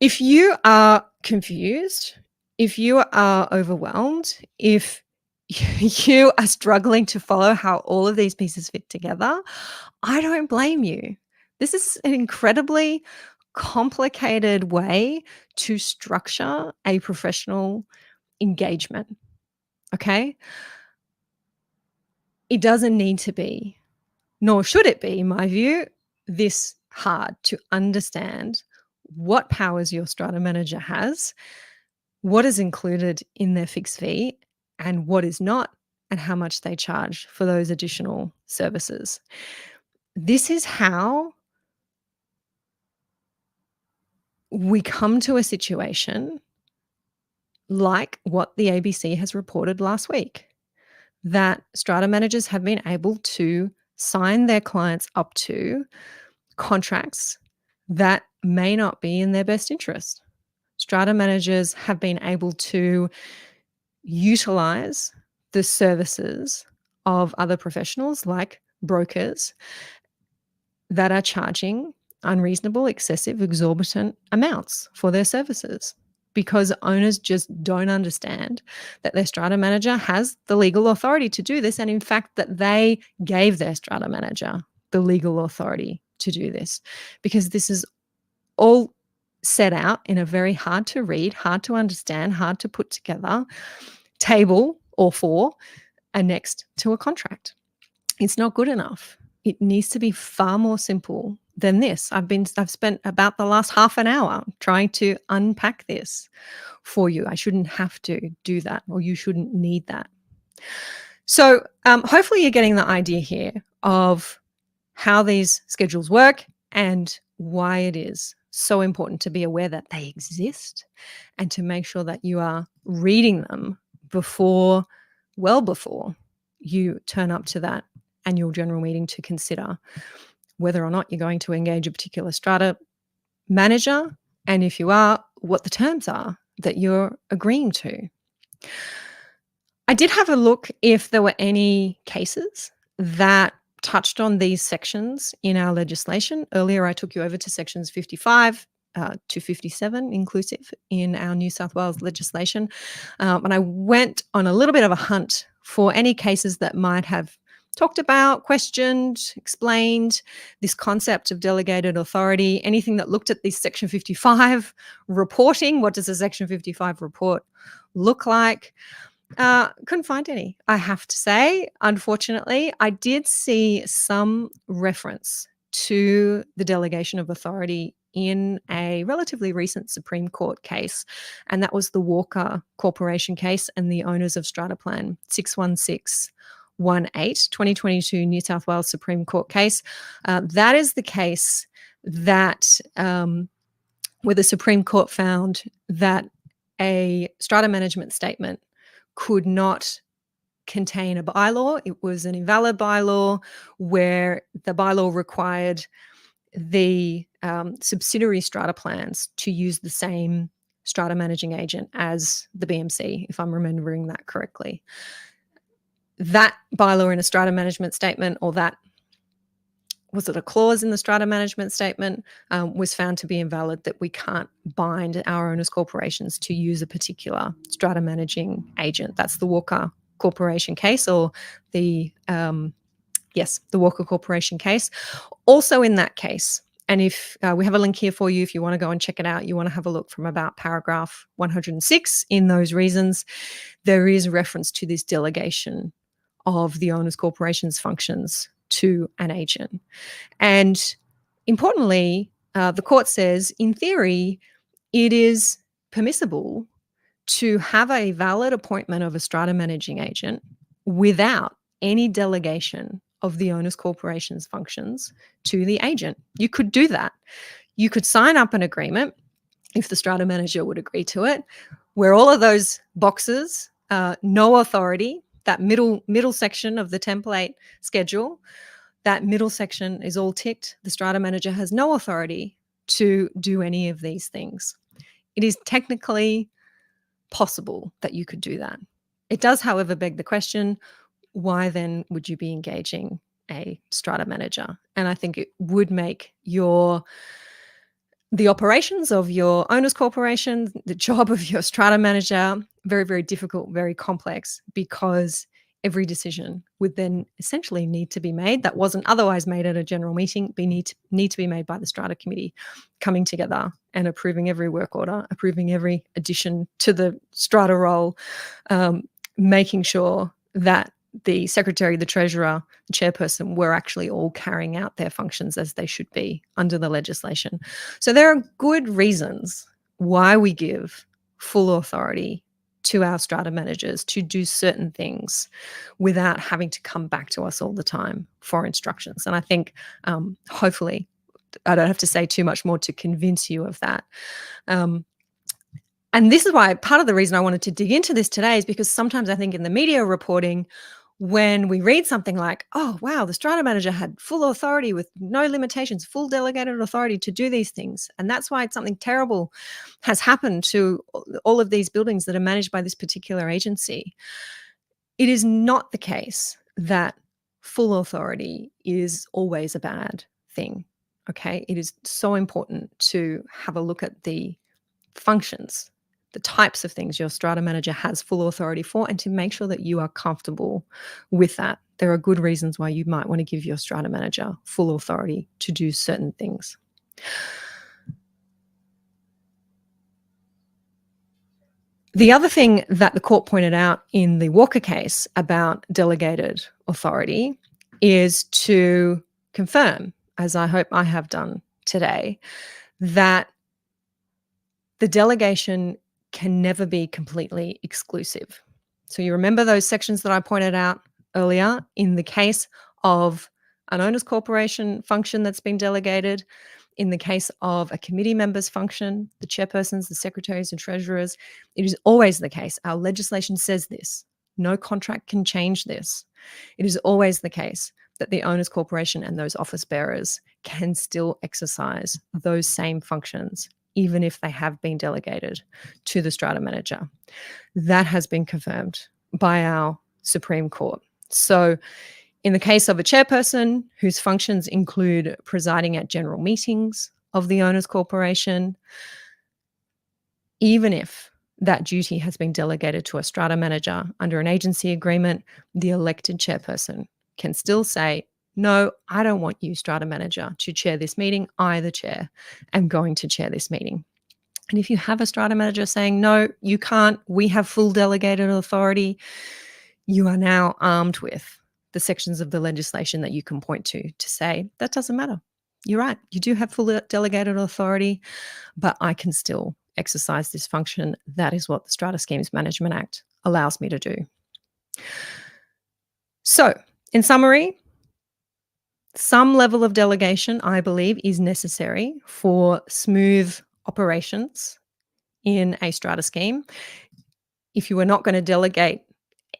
If you are confused, if you are overwhelmed, if you are struggling to follow how all of these pieces fit together, I don't blame you. This is an incredibly complicated way to structure a professional engagement. Okay? It doesn't need to be, nor should it be, in my view, this hard to understand what powers your strata manager has, what is included in their fixed fee, and what is not, and how much they charge for those additional services. This is how we come to a situation like what the ABC has reported last week, that strata managers have been able to sign their clients up to contracts that may not be in their best interest. Strata managers have been able to utilize the services of other professionals like brokers that are charging unreasonable, excessive, exorbitant amounts for their services, because owners just don't understand that their strata manager has the legal authority to do this, and in fact that they gave their strata manager the legal authority to do this, because this is all set out in a very hard to read, hard to understand, hard to put together table or four annexed to a contract. It's not good enough. It needs to be far more simple than this. I've spent about the last half an hour trying to unpack this for you. I shouldn't have to do that, or you shouldn't need that. So hopefully you're getting the idea here of how these schedules work and why it is so important to be aware that they exist and to make sure that you are reading them well before you turn up to that annual general meeting to consider whether or not you're going to engage a particular strata manager, and if you are, what the terms are that you're agreeing to. I did have a look if there were any cases that touched on these sections in our legislation. Earlier, I took you over to sections 55 to 57 inclusive in our New South Wales legislation. And I went on a little bit of a hunt for any cases that might have talked about, questioned, explained this concept of delegated authority, anything that looked at this Section 55 reporting. What does a Section 55 report look like? Couldn't find any, I have to say. Unfortunately, I did see some reference to the delegation of authority in a relatively recent Supreme Court case, and that was the Walker Corporation case and the owners of Strata Plan 61618, 2022 New South Wales Supreme Court case. That is the case that where the Supreme Court found that a strata management statement could not contain a bylaw. It was an invalid bylaw where the bylaw required the subsidiary strata plans to use the same strata managing agent as the BMC, if I'm remembering that correctly. That bylaw in a strata management statement, or that was it a clause in the strata management statement, was found to be invalid, that we can't bind our owners' corporations to use a particular strata managing agent. That's the Walker Corporation case, or the Walker Corporation case. Also in that case, and if we have a link here for you, if you want to go and check it out, you want to have a look from about paragraph 106 in those reasons, there is reference to this delegation of the owners' corporation's functions to an agent. And importantly, the court says, in theory, it is permissible to have a valid appointment of a strata managing agent without any delegation of the owner's corporation's functions to the agent. You could do that. You could sign up an agreement if the strata manager would agree to it, where all of those boxes, no authority, that middle section of the template schedule, that middle section is all ticked. The strata manager has no authority to do any of these things. It is technically possible that you could do that. It does, however, beg the question, why then would you be engaging a strata manager? And I think it would make the operations of your owner's corporation, the job of your strata manager, very, very difficult, very complex, because every decision would then essentially need to be made that wasn't otherwise made at a general meeting, need to be made by the strata committee, coming together and approving every work order, approving every addition to the strata role, making sure that the secretary, the treasurer, the chairperson were actually all carrying out their functions as they should be under the legislation. So there are good reasons why we give full authority to our strata managers to do certain things without having to come back to us all the time for instructions. And I think hopefully I don't have to say too much more to convince you of that. And this is why part of the reason I wanted to dig into this today is because sometimes I think in the media reporting, when we read something like, oh, wow, the strata manager had full authority with no limitations, full delegated authority to do these things. And that's why something terrible has happened to all of these buildings that are managed by this particular agency. It is not the case that full authority is always a bad thing. Okay. It is so important to have a look at the functions, the types of things your strata manager has full authority for, and to make sure that you are comfortable with that. There are good reasons why you might want to give your strata manager full authority to do certain things. The other thing that the court pointed out in the Walker case about delegated authority is to confirm, as I hope I have done today, that the delegation can never be completely exclusive. So you remember those sections that I pointed out earlier in the case of an owner's corporation function that's been delegated, in the case of a committee member's function, the chairpersons, the secretaries and treasurers, it is always the case. Our legislation says this. No contract can change this. It is always the case that the owner's corporation and those office bearers can still exercise those same functions, even if they have been delegated to the strata manager. That has been confirmed by our Supreme Court. So in the case of a chairperson whose functions include presiding at general meetings of the owner's corporation, even if that duty has been delegated to a strata manager under an agency agreement, the elected chairperson can still say, no, I don't want you, strata manager, to chair this meeting. I, the chair, am going to chair this meeting. And if you have a strata manager saying, no, you can't, we have full delegated authority, you are now armed with the sections of the legislation that you can point to say, that doesn't matter. You're right. You do have full delegated authority, but I can still exercise this function. That is what the Strata Schemes Management Act allows me to do. So, in summary, some level of delegation, I believe, is necessary for smooth operations in a strata scheme. If you are not going to delegate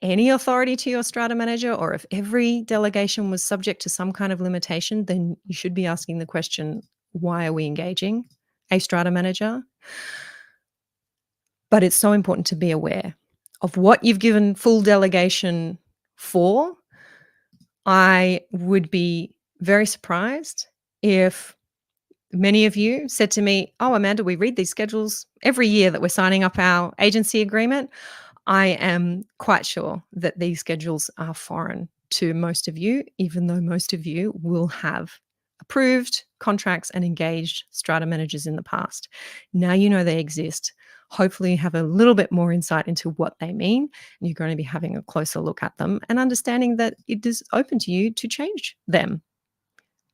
any authority to your strata manager, or if every delegation was subject to some kind of limitation, then you should be asking the question, why are we engaging a strata manager? But it's so important to be aware of what you've given full delegation for. I would be very surprised if many of you said to me, oh, Amanda, we read these schedules every year that we're signing up our agency agreement. I am quite sure that these schedules are foreign to most of you, even though most of you will have approved contracts and engaged strata managers in the past. Now you know they exist. Hopefully you have a little bit more insight into what they mean. And you're going to be having a closer look at them and understanding that it is open to you to change them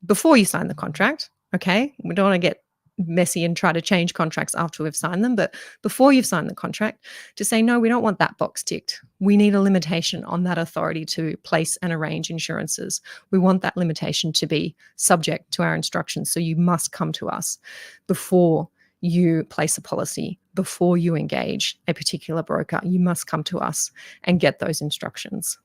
before you sign the contract. Okay, we don't want to get messy and try to change contracts after we've signed them, but before you've signed the contract, to say, no, we don't want that box ticked. We need a limitation on that authority to place and arrange insurances. We want that limitation to be subject to our instructions. So you must come to us before you place a policy, before you engage a particular broker. You must come to us and get those instructions.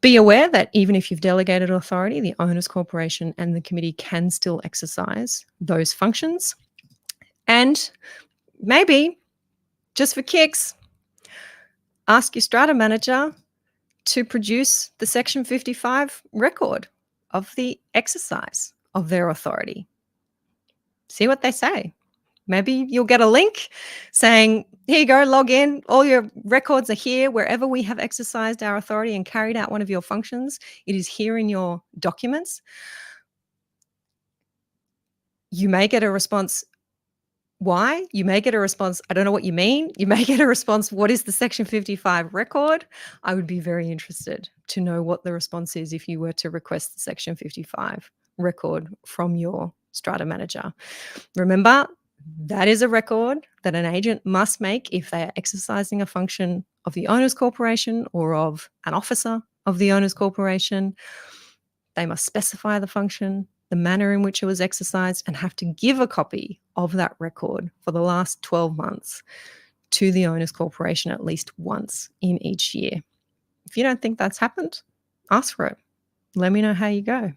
Be aware that even if you've delegated authority, the owners corporation and the committee can still exercise those functions. And maybe, just for kicks, ask your strata manager to produce the Section 55 record of the exercise of their authority. See what they say. Maybe you'll get a link saying, here you go, log in. All your records are here. Wherever we have exercised our authority and carried out one of your functions, it is here in your documents. You may get a response, why? You may get a response, I don't know what you mean. You may get a response, what is the Section 55 record? I would be very interested to know what the response is if you were to request the Section 55 record from your strata manager. Remember, that is a record that an agent must make if they are exercising a function of the owners corporation or of an officer of the owners corporation. They must specify the function, the manner in which it was exercised, and have to give a copy of that record for the last 12 months to the owners corporation at least once in each year. If you don't think that's happened, ask for it. Let me know how you go.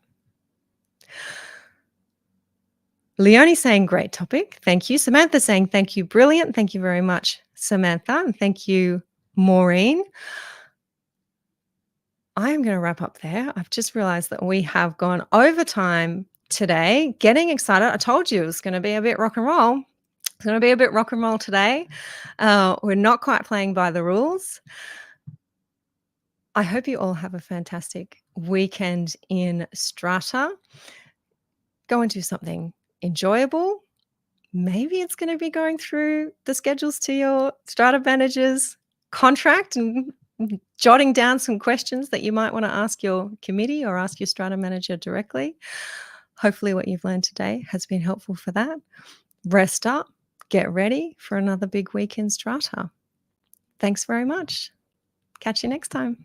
Leonie saying, great topic. Thank you. Samantha saying, thank you. Brilliant. Thank you very much, Samantha. And thank you, Maureen. I am going to wrap up there. I've just realized that we have gone over time today. Getting excited. I told you it was going to be a bit rock and roll. It's going to be a bit rock and roll today. We're not quite playing by the rules. I hope you all have a fantastic weekend in Strata. Go and do something enjoyable. Maybe it's going to be going through the schedules to your strata manager's contract and jotting down some questions that you might want to ask your committee or ask your strata manager directly. Hopefully what you've learned today has been helpful for that. Rest up, get ready for another big week in strata. Thanks very much. Catch you next time.